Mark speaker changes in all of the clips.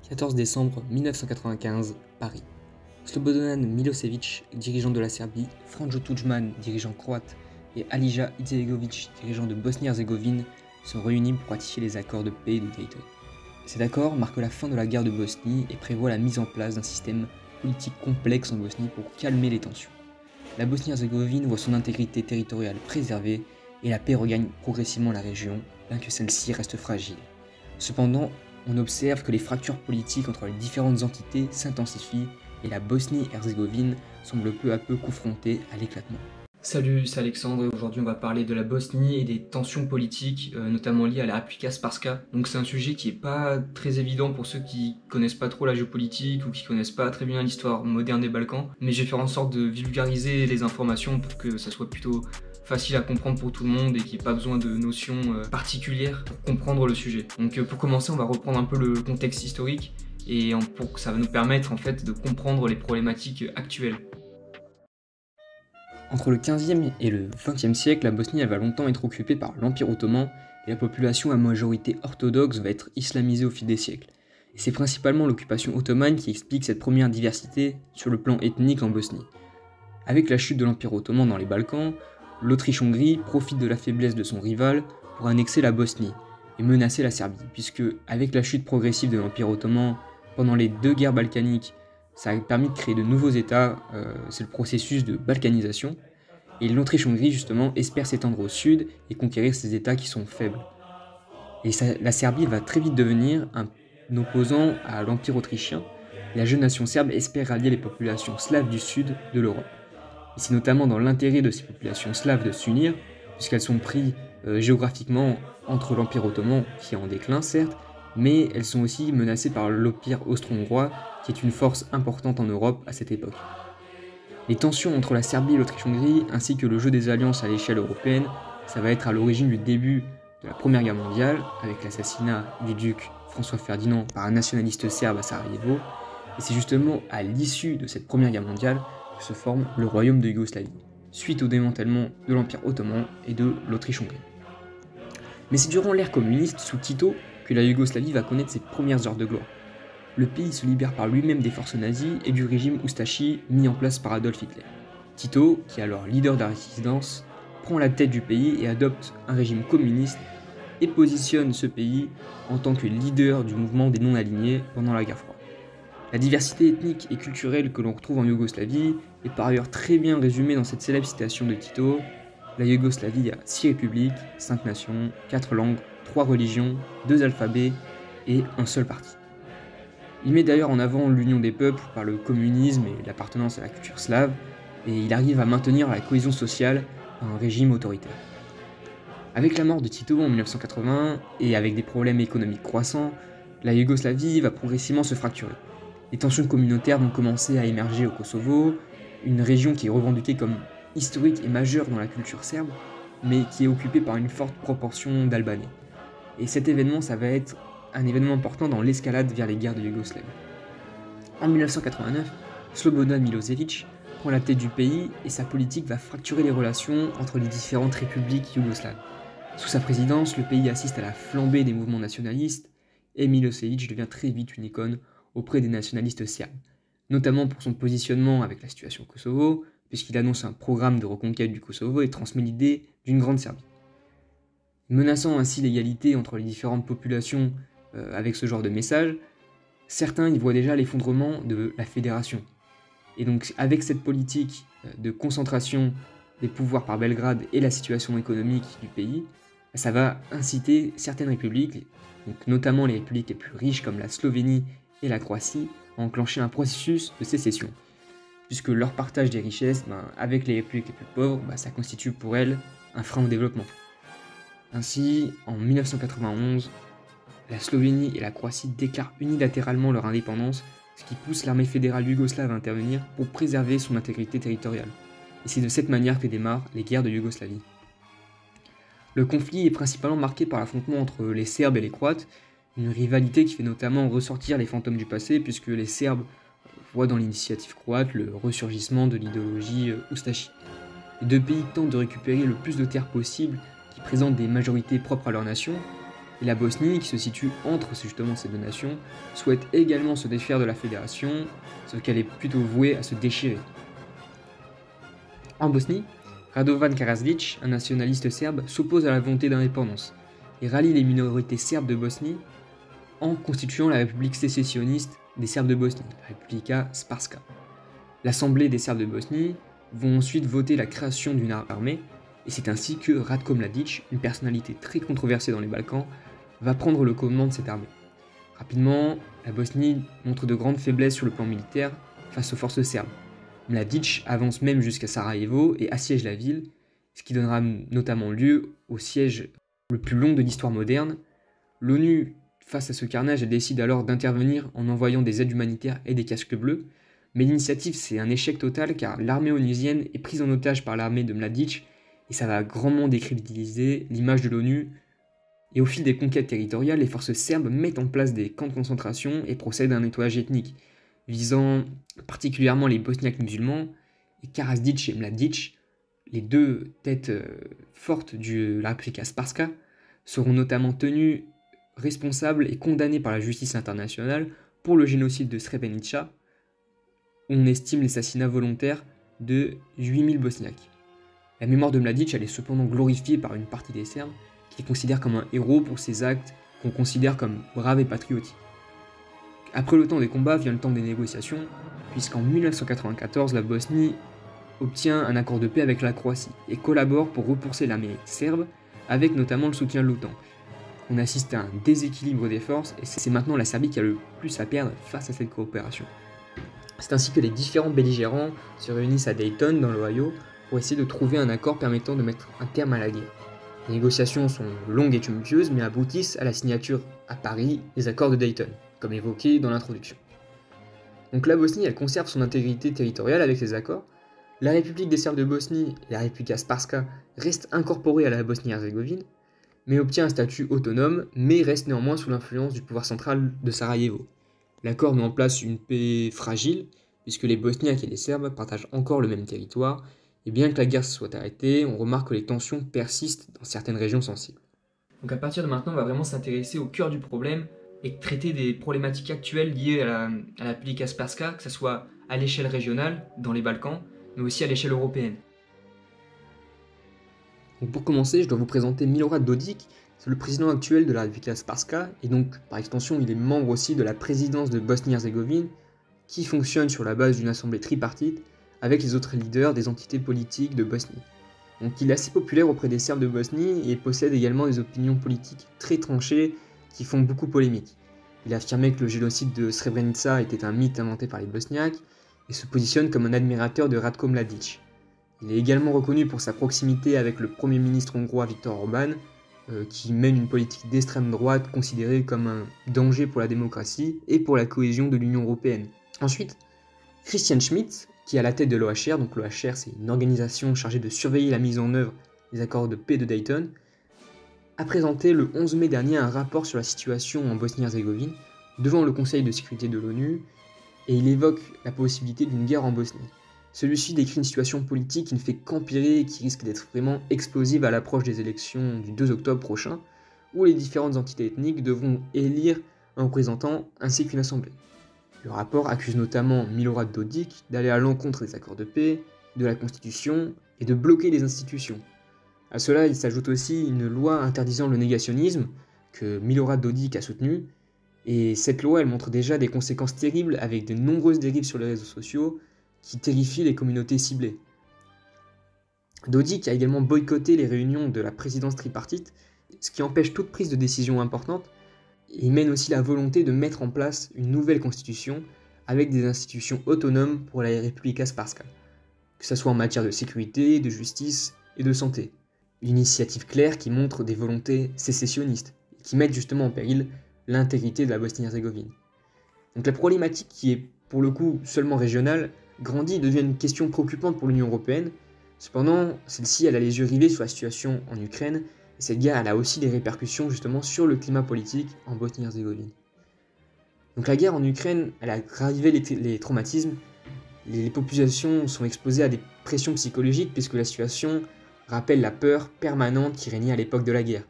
Speaker 1: 14 décembre 1995, Paris. Slobodan Milosevic, dirigeant de la Serbie, Franjo Tudjman, dirigeant croate, et Alija Izetbegović, dirigeant de Bosnie-Herzégovine, sont réunis pour ratifier les accords de paix de Dayton. Cet accord marque la fin de la guerre de Bosnie et prévoit la mise en place d'un système politique complexe en Bosnie pour calmer les tensions. La Bosnie-Herzégovine voit son intégrité territoriale préservée et la paix regagne progressivement la région, bien que celle-ci reste fragile. Cependant, on observe que les fractures politiques entre les différentes entités s'intensifient et la Bosnie-Herzégovine semble peu à peu confrontée à l'éclatement.
Speaker 2: Salut, c'est Alexandre et aujourd'hui on va parler de la Bosnie et des tensions politiques, notamment liées à la Republika Srpska. Donc c'est un sujet qui est pas très évident pour ceux qui connaissent pas trop la géopolitique ou qui connaissent pas très bien l'histoire moderne des Balkans, mais je vais faire en sorte de vulgariser les informations pour que ça soit plutôt facile à comprendre pour tout le monde et qu'il n'y ait pas besoin de notions particulières pour comprendre le sujet. Donc pour commencer, on va reprendre un peu le contexte historique et ça va nous permettre en fait de comprendre les problématiques actuelles.
Speaker 1: Entre le XVe et le XXe siècle, la Bosnie va longtemps être occupée par l'Empire ottoman et la population à majorité orthodoxe va être islamisée au fil des siècles. Et c'est principalement l'occupation ottomane qui explique cette première diversité sur le plan ethnique en Bosnie. Avec la chute de l'Empire ottoman dans les Balkans, l'Autriche-Hongrie profite de la faiblesse de son rival pour annexer la Bosnie et menacer la Serbie, puisque avec la chute progressive de l'Empire ottoman pendant les deux guerres balkaniques, ça a permis de créer de nouveaux États, c'est le processus de balkanisation, et l'Autriche-Hongrie justement espère s'étendre au sud et conquérir ces États qui sont faibles. Et la Serbie va très vite devenir un opposant à l'Empire autrichien, et la jeune nation serbe espère rallier les populations slaves du sud de l'Europe. Et c'est notamment dans l'intérêt de ces populations slaves de s'unir, puisqu'elles sont prises géographiquement entre l'Empire ottoman, qui est en déclin certes, mais elles sont aussi menacées par l'Empire austro-hongrois, qui est une force importante en Europe à cette époque. Les tensions entre la Serbie et l'Autriche-Hongrie, ainsi que le jeu des alliances à l'échelle européenne, ça va être à l'origine du début de la Première Guerre mondiale, avec l'assassinat du duc François Ferdinand par un nationaliste serbe à Sarajevo, et c'est justement à l'issue de cette Première Guerre mondiale que se forme le royaume de Yougoslavie, suite au démantèlement de l'Empire ottoman et de l'Autriche-Hongrie. Mais c'est durant l'ère communiste, sous Tito, que la Yougoslavie va connaître ses premières heures de gloire. Le pays se libère par lui-même des forces nazies et du régime Ustashi mis en place par Adolf Hitler. Tito, qui est alors leader de la résistance, prend la tête du pays et adopte un régime communiste et positionne ce pays en tant que leader du mouvement des non-alignés pendant la guerre froide. La diversité ethnique et culturelle que l'on retrouve en Yougoslavie est par ailleurs très bien résumée dans cette célèbre citation de Tito. La Yougoslavie a 6 républiques, 5 nations, 4 langues, 3 religions, 2 alphabets et un seul parti. Il met d'ailleurs en avant l'union des peuples par le communisme et l'appartenance à la culture slave, et il arrive à maintenir la cohésion sociale dans un régime autoritaire. Avec la mort de Tito en 1980 et avec des problèmes économiques croissants, la Yougoslavie va progressivement se fracturer. Les tensions communautaires vont commencer à émerger au Kosovo, une région qui est revendiquée comme historique et majeure dans la culture serbe, mais qui est occupée par une forte proportion d'Albanais. Et cet événement, ça va être un événement important dans l'escalade vers les guerres de Yougoslavie. En 1989, Slobodan Milosevic prend la tête du pays et sa politique va fracturer les relations entre les différentes républiques yougoslaves. Sous sa présidence, le pays assiste à la flambée des mouvements nationalistes et Milosevic devient très vite une icône auprès des nationalistes serbes, notamment pour son positionnement avec la situation au Kosovo, puisqu'il annonce un programme de reconquête du Kosovo et transmet l'idée d'une grande Serbie. Menaçant ainsi l'égalité entre les différentes populations avec ce genre de message, certains y voient déjà l'effondrement de la fédération. Et donc avec cette politique de concentration des pouvoirs par Belgrade et la situation économique du pays, ça va inciter certaines républiques, donc notamment les républiques les plus riches comme la Slovénie et la Croatie, à enclencher un processus de sécession, puisque leur partage des richesses avec les républiques les plus pauvres, ça constitue pour elles un frein au développement. Ainsi, en 1991, la Slovénie et la Croatie déclarent unilatéralement leur indépendance, ce qui pousse l'armée fédérale yougoslave à intervenir pour préserver son intégrité territoriale. Et c'est de cette manière que démarrent les guerres de Yougoslavie. Le conflit est principalement marqué par l'affrontement entre les Serbes et les Croates, une rivalité qui fait notamment ressortir les fantômes du passé, puisque les Serbes voient dans l'initiative croate le ressurgissement de l'idéologie Ustashi. Les deux pays tentent de récupérer le plus de terres possible qui présentent des majorités propres à leur nation, Et la Bosnie, qui se situe entre justement ces deux nations, souhaite également se défaire de la fédération, sauf qu'elle est plutôt vouée à se déchirer. En Bosnie, Radovan Karadzic, un nationaliste serbe, s'oppose à la volonté d'indépendance et rallie les minorités serbes de Bosnie en constituant la République sécessionniste des Serbes de Bosnie, la Republika Srpska. L'Assemblée des Serbes de Bosnie vont ensuite voter la création d'une armée, et c'est ainsi que Ratko Mladic, une personnalité très controversée dans les Balkans, va prendre le commandement de cette armée. Rapidement, la Bosnie montre de grandes faiblesses sur le plan militaire face aux forces serbes. Mladic avance même jusqu'à Sarajevo et assiège la ville, ce qui donnera notamment lieu au siège le plus long de l'histoire moderne. L'ONU, face à ce carnage, elle décide alors d'intervenir en envoyant des aides humanitaires et des casques bleus, mais l'initiative c'est un échec total car l'armée onusienne est prise en otage par l'armée de Mladic et ça va grandement décrédibiliser l'image de l'ONU. Et au fil des conquêtes territoriales, les forces serbes mettent en place des camps de concentration et procèdent à un nettoyage ethnique, visant particulièrement les bosniaques musulmans, et Karadzic et Mladic, les deux têtes fortes de la Republika Srpska, seront notamment tenus responsables et condamnés par la justice internationale pour le génocide de Srebrenica, où on estime l'assassinat volontaire de 8000 bosniaques. La mémoire de Mladic elle est cependant glorifiée par une partie des Serbes qui le considèrent comme un héros pour ses actes qu'on considère comme braves et patriotiques. Après le temps des combats vient le temps des négociations, puisqu'en 1994 la Bosnie obtient un accord de paix avec la Croatie et collabore pour repousser l'armée serbe, avec notamment le soutien de l'OTAN. On assiste à un déséquilibre des forces et c'est maintenant la Serbie qui a le plus à perdre face à cette coopération. C'est ainsi que les différents belligérants se réunissent à Dayton, dans l'Ohio, pour essayer de trouver un accord permettant de mettre un terme à la guerre. Les négociations sont longues et tumultueuses, mais aboutissent à la signature à Paris des accords de Dayton, comme évoqué dans l'introduction. Donc la Bosnie, elle conserve son intégrité territoriale avec ces accords. La République des Serbes de Bosnie, la Republika Srpska, reste incorporée à la Bosnie-Herzégovine, mais obtient un statut autonome, mais reste néanmoins sous l'influence du pouvoir central de Sarajevo. L'accord met en place une paix fragile, puisque les Bosniaques et les Serbes partagent encore le même territoire, et bien que la guerre soit arrêtée, on remarque que les tensions persistent dans certaines régions sensibles.
Speaker 2: Donc à partir de maintenant, on va vraiment s'intéresser au cœur du problème et traiter des problématiques actuelles liées à la Republika Srpska, que ce soit à l'échelle régionale, dans les Balkans, mais aussi à l'échelle européenne.
Speaker 1: Donc pour commencer, je dois vous présenter Milorad Dodik, c'est le président actuel de la Republika Srpska, et donc par extension il est membre aussi de la présidence de Bosnie-Herzégovine, qui fonctionne sur la base d'une assemblée tripartite, avec les autres leaders des entités politiques de Bosnie. Donc il est assez populaire auprès des Serbes de Bosnie et possède également des opinions politiques très tranchées qui font beaucoup polémique. Il a affirmé que le génocide de Srebrenica était un mythe inventé par les Bosniaques et se positionne comme un admirateur de Ratko Mladic. Il est également reconnu pour sa proximité avec le Premier ministre hongrois Viktor Orban, qui mène une politique d'extrême droite considérée comme un danger pour la démocratie et pour la cohésion de l'Union européenne. Ensuite, Christian Schmidt, qui est à la tête de l'OHR, donc l'OHR c'est une organisation chargée de surveiller la mise en œuvre des accords de paix de Dayton, a présenté le 11 mai dernier un rapport sur la situation en Bosnie-Herzégovine devant le Conseil de sécurité de l'ONU, et il évoque la possibilité d'une guerre en Bosnie. Celui-ci décrit une situation politique qui ne fait qu'empirer et qui risque d'être vraiment explosive à l'approche des élections du 2 octobre prochain, où les différentes entités ethniques devront élire un représentant ainsi qu'une assemblée. Le rapport accuse notamment Milorad Dodik d'aller à l'encontre des accords de paix, de la Constitution et de bloquer les institutions. À cela, il s'ajoute aussi une loi interdisant le négationnisme que Milorad Dodik a soutenue, et cette loi elle montre déjà des conséquences terribles avec de nombreuses dérives sur les réseaux sociaux qui terrifient les communautés ciblées. Dodik a également boycotté les réunions de la présidence tripartite, ce qui empêche toute prise de décision importante. Il mène aussi la volonté de mettre en place une nouvelle constitution avec des institutions autonomes pour la Republika Srpska, que ce soit en matière de sécurité, de justice et de santé. Une initiative claire qui montre des volontés sécessionnistes, qui mettent justement en péril l'intégrité de la Bosnie-Herzégovine. Donc la problématique qui est pour le coup seulement régionale grandit et devient une question préoccupante pour l'Union européenne. Cependant, celle-ci elle a les yeux rivés sur la situation en Ukraine, et cette guerre elle a aussi des répercussions justement sur le climat politique en Bosnie-Herzégovine. Donc la guerre en Ukraine, elle a ravivé les traumatismes, les populations sont exposées à des pressions psychologiques puisque la situation rappelle la peur permanente qui régnait à l'époque de la guerre.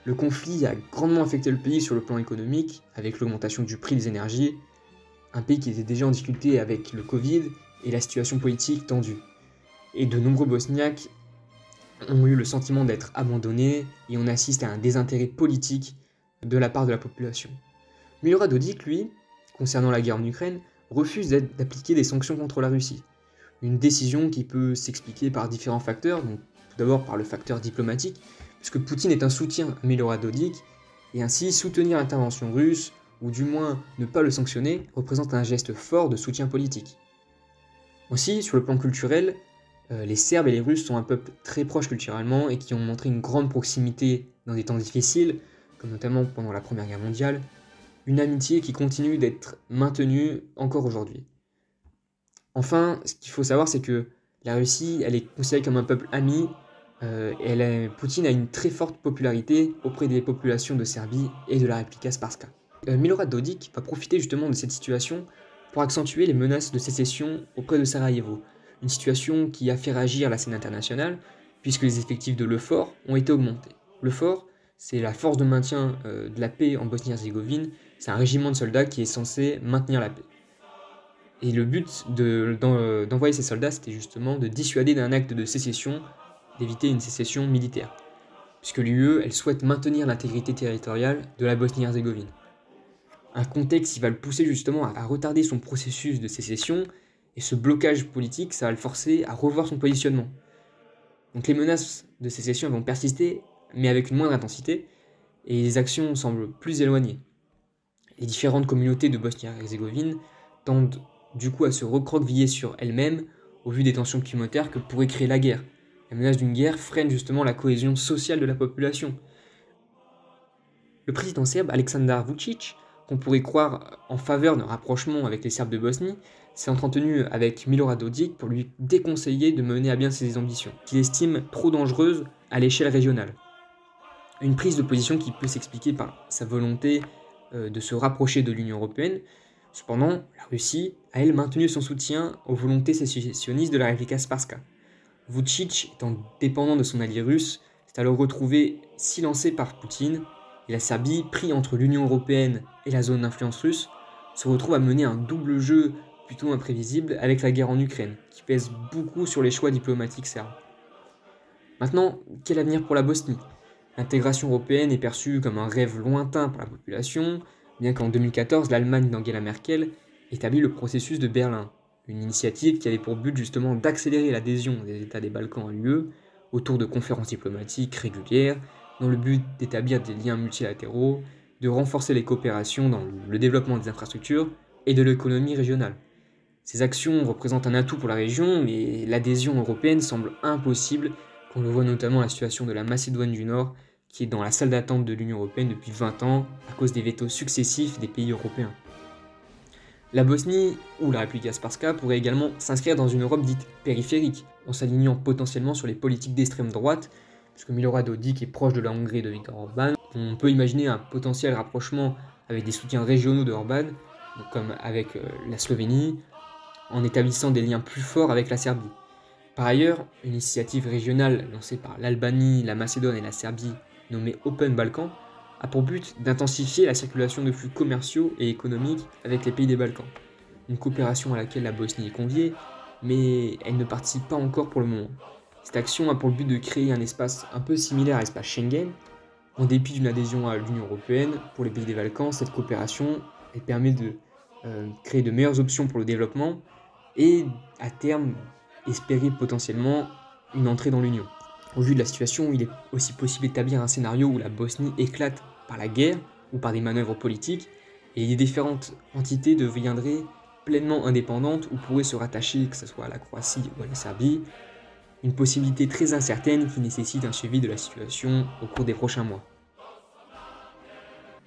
Speaker 1: Le conflit a grandement affecté le pays sur le plan économique, avec l'augmentation du prix des énergies, un pays qui était déjà en difficulté avec le Covid et la situation politique tendue. Et de nombreux Bosniaques ont eu le sentiment d'être abandonnés et on assiste à un désintérêt politique de la part de la population. Milorad Dodik, lui, concernant la guerre en Ukraine, refuse d'appliquer des sanctions contre la Russie. Une décision qui peut s'expliquer par différents facteurs, donc tout d'abord par le facteur diplomatique, puisque Poutine est un soutien à Milorad Dodik, et ainsi soutenir l'intervention russe, ou du moins ne pas le sanctionner, représente un geste fort de soutien politique. Aussi, sur le plan culturel, les Serbes et les Russes sont un peuple très proche culturellement et qui ont montré une grande proximité dans des temps difficiles, comme notamment pendant la Première Guerre mondiale, une amitié qui continue d'être maintenue encore aujourd'hui. Enfin, ce qu'il faut savoir, c'est que la Russie, elle est considérée comme un peuple ami, Poutine a une très forte popularité auprès des populations de Serbie et de la Republika Srpska. Milorad Dodik va profiter justement de cette situation pour accentuer les menaces de sécession auprès de Sarajevo, une situation qui a fait réagir la scène internationale, puisque les effectifs de l'EUFOR ont été augmentés. L'EUFOR, c'est la force de maintien de la paix en Bosnie-Herzégovine, c'est un régiment de soldats qui est censé maintenir la paix. Et le but d'envoyer ces soldats, c'était justement de dissuader d'un acte de sécession, d'éviter une sécession militaire, puisque l'UE, elle souhaite maintenir l'intégrité territoriale de la Bosnie-Herzégovine. Un contexte qui va le pousser justement à retarder son processus de sécession, et ce blocage politique, ça va le forcer à revoir son positionnement. Donc les menaces de sécession vont persister, mais avec une moindre intensité, et les actions semblent plus éloignées. Les différentes communautés de Bosnie-Herzégovine tendent du coup à se recroqueviller sur elles-mêmes au vu des tensions climatériques que pourrait créer la guerre. La menace d'une guerre freine justement la cohésion sociale de la population. Le président serbe Aleksandar Vučić, qu'on pourrait croire en faveur d'un rapprochement avec les Serbes de Bosnie, s'est entretenu avec Milorad Dodik pour lui déconseiller de mener à bien ses ambitions, qu'il estime trop dangereuses à l'échelle régionale. Une prise de position qui peut s'expliquer par sa volonté de se rapprocher de l'Union européenne. Cependant, la Russie a elle maintenu son soutien aux volontés sécessionnistes de la Republika Srpska. Vučić, étant dépendant de son allié russe, s'est alors retrouvé silencé par Poutine, et la Serbie, pris entre l'Union européenne et la zone d'influence russe, se retrouve à mener un double jeu plutôt imprévisible avec la guerre en Ukraine, qui pèse beaucoup sur les choix diplomatiques serbes. Maintenant, quel avenir pour la Bosnie ? L'intégration européenne est perçue comme un rêve lointain par la population, bien qu'en 2014, l'Allemagne d'Angela Merkel établit le processus de Berlin, une initiative qui avait pour but justement d'accélérer l'adhésion des États des Balkans à l'UE autour de conférences diplomatiques régulières, dans le but d'établir des liens multilatéraux, de renforcer les coopérations dans le développement des infrastructures et de l'économie régionale. Ces actions représentent un atout pour la région, mais l'adhésion européenne semble impossible, quand on voit notamment la situation de la Macédoine du Nord, qui est dans la salle d'attente de l'Union européenne depuis 20 ans à cause des vétos successifs des pays européens. La Bosnie ou la Republika Srpska pourrait également s'inscrire dans une Europe dite périphérique, en s'alignant potentiellement sur les politiques d'extrême droite, puisque Milorad Dodik est proche de la Hongrie de Viktor Orban. On peut imaginer un potentiel rapprochement avec des soutiens régionaux de Orban, comme avec la Slovénie, en établissant des liens plus forts avec la Serbie. Par ailleurs, une initiative régionale lancée par l'Albanie, la Macédoine et la Serbie, nommée Open Balkans, a pour but d'intensifier la circulation de flux commerciaux et économiques avec les pays des Balkans. Une coopération à laquelle la Bosnie est conviée, mais elle ne participe pas encore pour le moment. Cette action a pour le but de créer un espace un peu similaire à l'espace Schengen. En dépit d'une adhésion à l'Union européenne, pour les pays des Balkans, cette coopération elle permet de créer de meilleures options pour le développement et, à terme, espérer potentiellement une entrée dans l'Union. Au vu de la situation, il est aussi possible d'établir un scénario où la Bosnie éclate par la guerre ou par des manœuvres politiques et les différentes entités deviendraient pleinement indépendantes ou pourraient se rattacher, que ce soit à la Croatie ou à la Serbie. Une possibilité très incertaine qui nécessite un suivi de la situation au cours des prochains mois.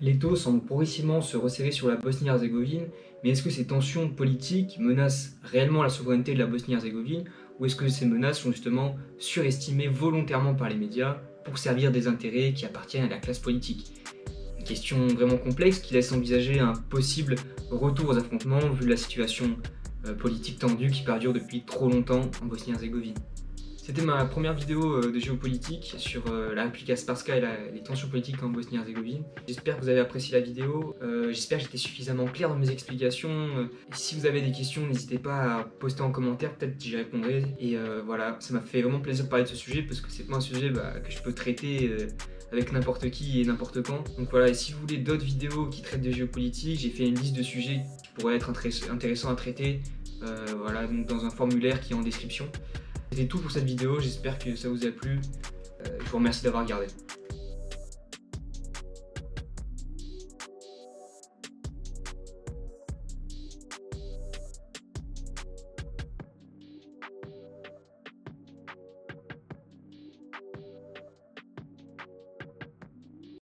Speaker 2: L'étau semble progressivement se resserrer sur la Bosnie-Herzégovine, mais est-ce que ces tensions politiques menacent réellement la souveraineté de la Bosnie-Herzégovine, ou est-ce que ces menaces sont justement surestimées volontairement par les médias pour servir des intérêts qui appartiennent à la classe politique ? Une question vraiment complexe qui laisse envisager un possible retour aux affrontements vu la situation politique tendue qui perdure depuis trop longtemps en Bosnie-Herzégovine. C'était ma première vidéo de géopolitique sur la République Srpska et les tensions politiques en Bosnie-Herzégovine. J'espère que vous avez apprécié la vidéo, j'espère que j'étais suffisamment clair dans mes explications. Et si vous avez des questions, n'hésitez pas à poster en commentaire, peut-être j'y répondrai. Et voilà, ça m'a fait vraiment plaisir de parler de ce sujet parce que c'est pas un sujet que je peux traiter avec n'importe qui et n'importe quand. Donc voilà, et si vous voulez d'autres vidéos qui traitent de géopolitique, j'ai fait une liste de sujets qui pourraient être intéressants à traiter, voilà, donc dans un formulaire qui est en description. C'était tout pour cette vidéo, j'espère que ça vous a plu. Je vous remercie d'avoir regardé.